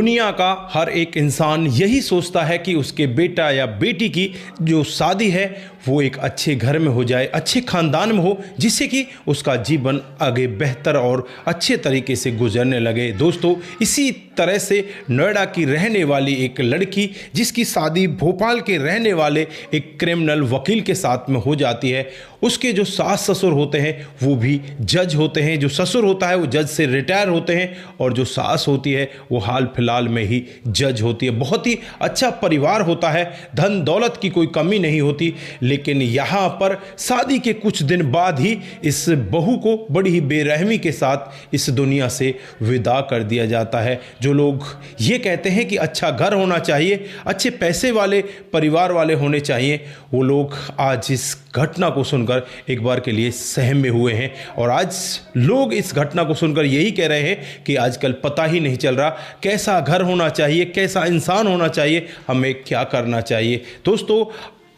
दुनिया का हर एक इंसान यही सोचता है कि उसके बेटा या बेटी की जो शादी है वो एक अच्छे घर में हो जाए, अच्छे ख़ानदान में हो, जिससे कि उसका जीवन आगे बेहतर और अच्छे तरीके से गुजरने लगे। दोस्तों, इसी तरह से नोएडा की रहने वाली एक लड़की जिसकी शादी भोपाल के रहने वाले एक क्रिमिनल वकील के साथ में हो जाती है, उसके जो सास ससुर होते हैं वो भी जज होते हैं। जो ससुर होता है वो जज से रिटायर होते हैं और जो सास होती है वो हाल फिलहाल में ही जज होती है। बहुत ही अच्छा परिवार होता है, धन दौलत की कोई कमी नहीं होती। लेकिन यहाँ पर शादी के कुछ दिन बाद ही इस बहू को बड़ी ही बेरहमी के साथ इस दुनिया से विदा कर दिया जाता है। जो लोग ये कहते हैं कि अच्छा घर होना चाहिए, अच्छे पैसे वाले परिवार वाले होने चाहिए, वो लोग आज इस घटना को सुनकर एक बार के लिए सहम में हुए हैं। और आज लोग इस घटना को सुनकर यही कह रहे हैं कि आजकल पता ही नहीं चल रहा कैसा घर होना चाहिए, कैसा इंसान होना चाहिए, हमें क्या करना चाहिए। दोस्तों,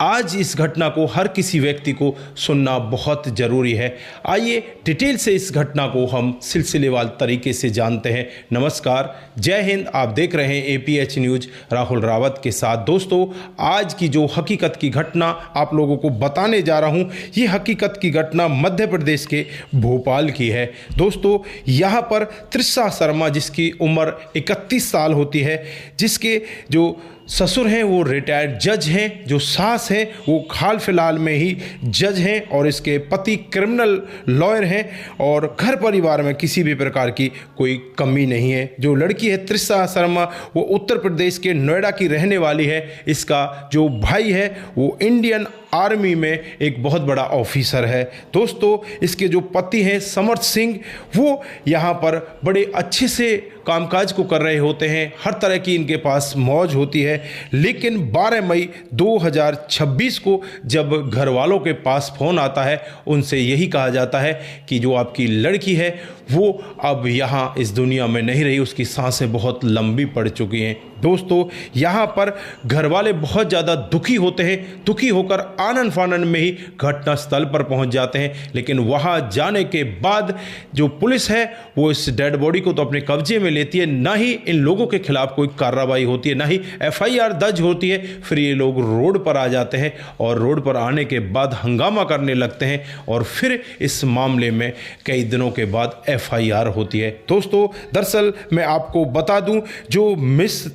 आज इस घटना को हर किसी व्यक्ति को सुनना बहुत ज़रूरी है। आइए डिटेल से इस घटना को हम सिलसिलेवार तरीके से जानते हैं। नमस्कार, जय हिंद। आप देख रहे हैं APH न्यूज़ राहुल रावत के साथ। दोस्तों, आज की जो हकीकत की घटना आप लोगों को बताने जा रहा हूं, ये हकीकत की घटना मध्य प्रदेश के भोपाल की है। दोस्तों, यहाँ पर त्रिशा शर्मा, जिसकी उम्र 31 साल होती है, जिसके जो ससुर हैं वो रिटायर्ड जज हैं, जो सास हैं वो हाल फिलहाल में ही जज हैं और इसके पति क्रिमिनल लॉयर हैं और घर परिवार में किसी भी प्रकार की कोई कमी नहीं है। जो लड़की है त्रिशा शर्मा, वो उत्तर प्रदेश के नोएडा की रहने वाली है। इसका जो भाई है वो इंडियन आर्मी में एक बहुत बड़ा ऑफिसर है। दोस्तों, इसके जो पति हैं समर्थ सिंह, वो यहाँ पर बड़े अच्छे से कामकाज को कर रहे होते हैं, हर तरह की इनके पास मौज होती है। लेकिन 12 मई 2026 को जब घर वालों के पास फ़ोन आता है, उनसे यही कहा जाता है कि जो आपकी लड़की है वो अब यहाँ इस दुनिया में नहीं रही, उसकी सांसें बहुत लंबी पड़ चुकी हैं। दोस्तों, यहाँ पर घर वाले बहुत ज़्यादा दुखी होते हैं। दुखी होकर आनन फानन में ही घटना स्थल पर पहुँच जाते हैं। लेकिन वहाँ जाने के बाद जो पुलिस है वो इस डेड बॉडी को तो अपने कब्जे में लेती है, ना ही इन लोगों के खिलाफ कोई कार्रवाई होती है, ना ही FIR दर्ज होती है। फिर ये लोग रोड पर आ जाते हैं और रोड पर आने के बाद हंगामा करने लगते हैं और फिर इस मामले में कई दिनों के बाद FIR होती है। दोस्तों, दरअसल मैं आपको बता दूं, जो मिस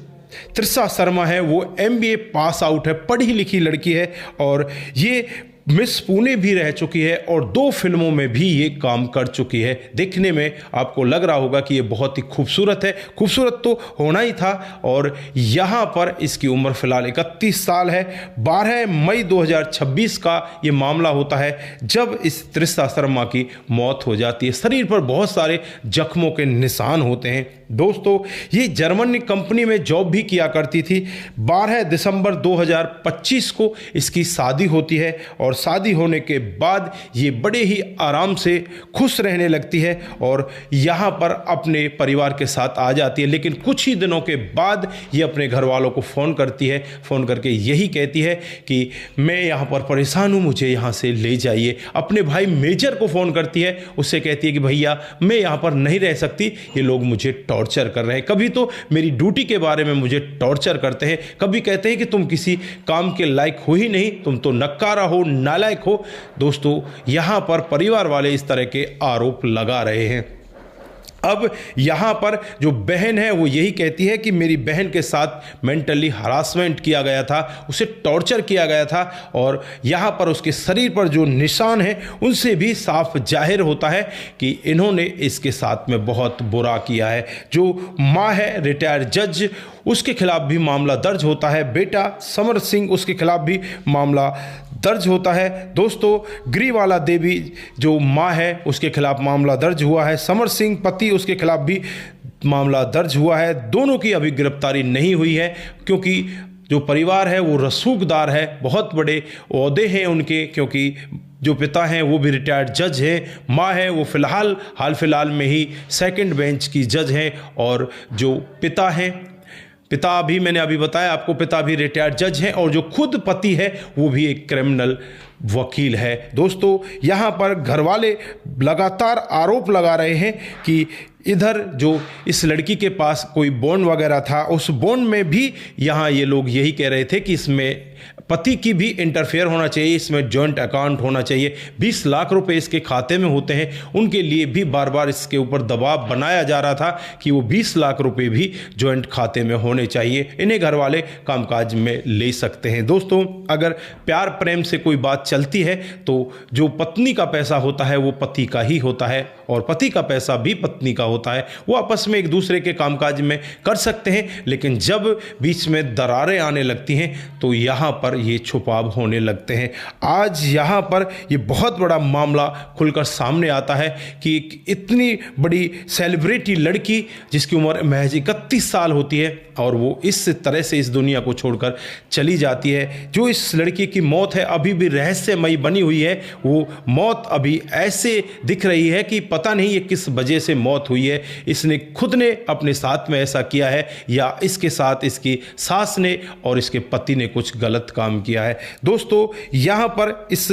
त्रिशा शर्मा है वो MBA पास आउट है, पढ़ी लिखी लड़की है और ये मिस पुणे भी रह चुकी है और 2 फिल्मों में भी ये काम कर चुकी है। देखने में आपको लग रहा होगा कि ये बहुत ही खूबसूरत है, खूबसूरत तो होना ही था। और यहाँ पर इसकी उम्र फिलहाल 31 साल है। 12 मई 2026 का ये मामला होता है जब इस त्रिशा शर्मा की मौत हो जाती है। शरीर पर बहुत सारे जख्मों के निशान होते हैं। दोस्तों, ये जर्मन कंपनी में जॉब भी किया करती थी। 12 दिसंबर 2025 को इसकी शादी होती है और शादी होने के बाद ये बड़े ही आराम से खुश रहने लगती है और यहाँ पर अपने परिवार के साथ आ जाती है। लेकिन कुछ ही दिनों के बाद ये अपने घर वालों को फ़ोन करती है। फ़ोन करके यही कहती है कि मैं यहाँ पर परेशान हूँ, मुझे यहाँ से ले जाइए। अपने भाई मेजर को फ़ोन करती है, उससे कहती है कि भैया मैं यहाँ पर नहीं रह सकती, ये लोग मुझे टॉर्चर कर रहे हैं। कभी तो मेरी ड्यूटी के बारे में मुझे टॉर्चर करते हैं, कभी कहते हैं कि तुम किसी काम के लायक हो ही नहीं, तुम तो नक्कारा हो, नालायक हो। दोस्तों, यहाँ पर परिवार वाले इस तरह के आरोप लगा रहे हैं। अब यहाँ पर जो बहन है वो यही कहती है कि मेरी बहन के साथ मेंटली हरासमेंट किया गया था, उसे टॉर्चर किया गया था और यहाँ पर उसके शरीर पर जो निशान हैं उनसे भी साफ जाहिर होता है कि इन्होंने इसके साथ में बहुत बुरा किया है। जो माँ है रिटायर्ड जज, उसके खिलाफ भी मामला दर्ज होता है। बेटा समर सिंह, उसके खिलाफ भी मामला दर्ज होता है। दोस्तों, ग्रीवाला देवी जो माँ है उसके खिलाफ मामला दर्ज हुआ है। समर सिंह पति, उसके खिलाफ भी मामला दर्ज हुआ है। दोनों की अभी गिरफ्तारी नहीं हुई है क्योंकि जो परिवार है वो रसूखदार है, बहुत बड़े ओहदे हैं उनके, क्योंकि जो पिता हैं वो भी रिटायर्ड जज हैं, माँ है वो हाल फिलहाल में ही 2nd बेंच की जज हैं और जो पिता हैं पिता भी, मैंने अभी बताया आपको, पिता भी रिटायर्ड जज हैं और जो खुद पति है वो भी एक क्रिमिनल वकील है। दोस्तों, यहाँ पर घरवाले लगातार आरोप लगा रहे हैं कि इधर जो इस लड़की के पास कोई बॉन्ड वगैरह था, उस बॉन्ड में भी यहाँ ये लोग यही कह रहे थे कि इसमें पति की भी इंटरफेयर होना चाहिए, इसमें जॉइंट अकाउंट होना चाहिए। 20 लाख रुपए इसके खाते में होते हैं, उनके लिए भी बार बार इसके ऊपर दबाव बनाया जा रहा था कि वो 20 लाख रुपए भी जॉइंट खाते में होने चाहिए। इन्हें घर वाले कामकाज में ले सकते हैं। दोस्तों, अगर प्यार प्रेम से कोई बात चलती है तो जो पत्नी का पैसा होता है वो पति का ही होता है और पति का पैसा भी पत्नी का होता है। वो आपस में एक दूसरे के कामकाज में कर सकते हैं, लेकिन जब बीच में दरारें आने लगती हैं तो यहाँ पर ये छुपाव होने लगते हैं। आज यहाँ पर ये बहुत बड़ा मामला खुलकर सामने आता है कि इतनी बड़ी सेलिब्रिटी लड़की जिसकी उम्र महज 31 साल होती है और वो इस तरह से इस दुनिया को छोड़कर चली जाती है। जो इस लड़की की मौत है अभी भी रहस्यमयी बनी हुई है। वो मौत अभी ऐसे दिख रही है कि पता नहीं ये किस वजह से मौत हुई है। इसने खुद ने अपने साथ में ऐसा किया है या इसके साथ इसकी सास ने और इसके पति ने कुछ गलत काम किया है। दोस्तों, यहाँ पर इस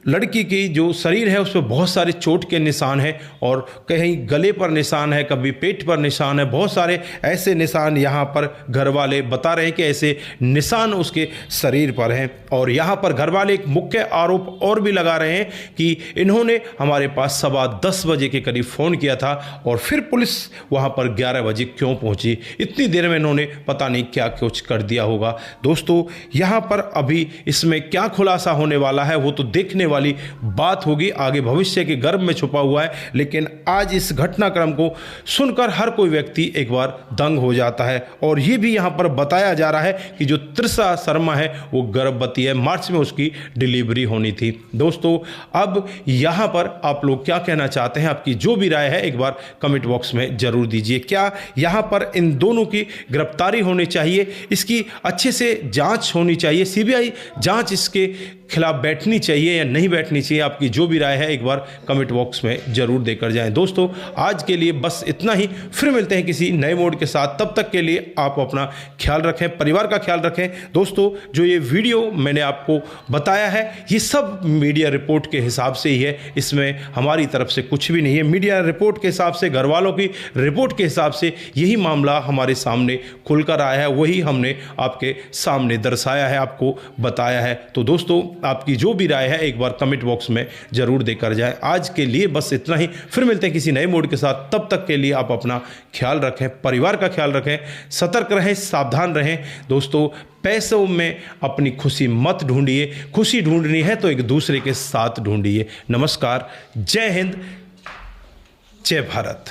लड़की की जो शरीर है उस पर बहुत सारे चोट के निशान हैं और कहीं गले पर निशान है, कभी पेट पर निशान है। बहुत सारे ऐसे निशान यहाँ पर घर वाले बता रहे हैं कि ऐसे निशान उसके शरीर पर हैं। और यहाँ पर घर वाले एक मुख्य आरोप और भी लगा रहे हैं कि इन्होंने हमारे पास 10:15 बजे के करीब फ़ोन किया था और फिर पुलिस वहाँ पर 11 बजे क्यों पहुँची। इतनी देर में इन्होंने पता नहीं क्या कुछ कर दिया होगा। दोस्तों, यहाँ पर अभी इसमें क्या खुलासा होने वाला है वो तो देखने वाली बात होगी, आगे भविष्य के गर्भ में छुपा हुआ है। लेकिन आज इस घटनाक्रम को सुनकर हर कोई व्यक्ति एक बार दंग हो जाता है। और ये भी यहाँ पर बताया जा रहा है कि जो त्रिशा शर्मा है वो गर्भवती है, मार्च में उसकी डिलीवरी होनी थी। दोस्तों, अब यहाँ पर आप लोग क्या कहना चाहते हैं? आपकी जो भी राय है एक बार कमेंट बॉक्स में जरूर दीजिए। क्या यहाँ पर इन दोनों की गिरफ्तारी होनी चाहिए, इसकी अच्छे से जांच होनी चाहिए, सीबीआई जांच इसके खिलाफ बैठनी चाहिए या नहीं बैठनी चाहिए? आपकी जो भी राय है एक बार कमेंट बॉक्स में जरूर देकर जाएं। दोस्तों, आज के लिए बस इतना ही, फिर मिलते हैं किसी नए मोड के साथ। तब तक के लिए आप अपना ख्याल रखें, परिवार का ख्याल रखें। दोस्तों, जो ये वीडियो मैंने आपको बताया है ये सब मीडिया रिपोर्ट के हिसाब से ही है, इसमें हमारी तरफ से कुछ भी नहीं है। मीडिया रिपोर्ट के हिसाब से, घर वालों की रिपोर्ट के हिसाब से यही मामला हमारे सामने खुलकर आया है, वही हमने आपके सामने दर्शाया है, आपको बताया है। तो दोस्तों, आपकी जो भी राय है एक बार कमेंट बॉक्स में जरूर देकर जाएं। आज के लिए बस इतना ही, फिर मिलते हैं किसी नए मोड के साथ। तब तक के लिए आप अपना ख्याल रखें, परिवार का ख्याल रखें, सतर्क रहें, सावधान रहें। दोस्तों, पैसों में अपनी खुशी मत ढूंढिए, खुशी ढूंढनी है तो एक दूसरे के साथ ढूंढिए। नमस्कार, जय हिंद, जय भारत।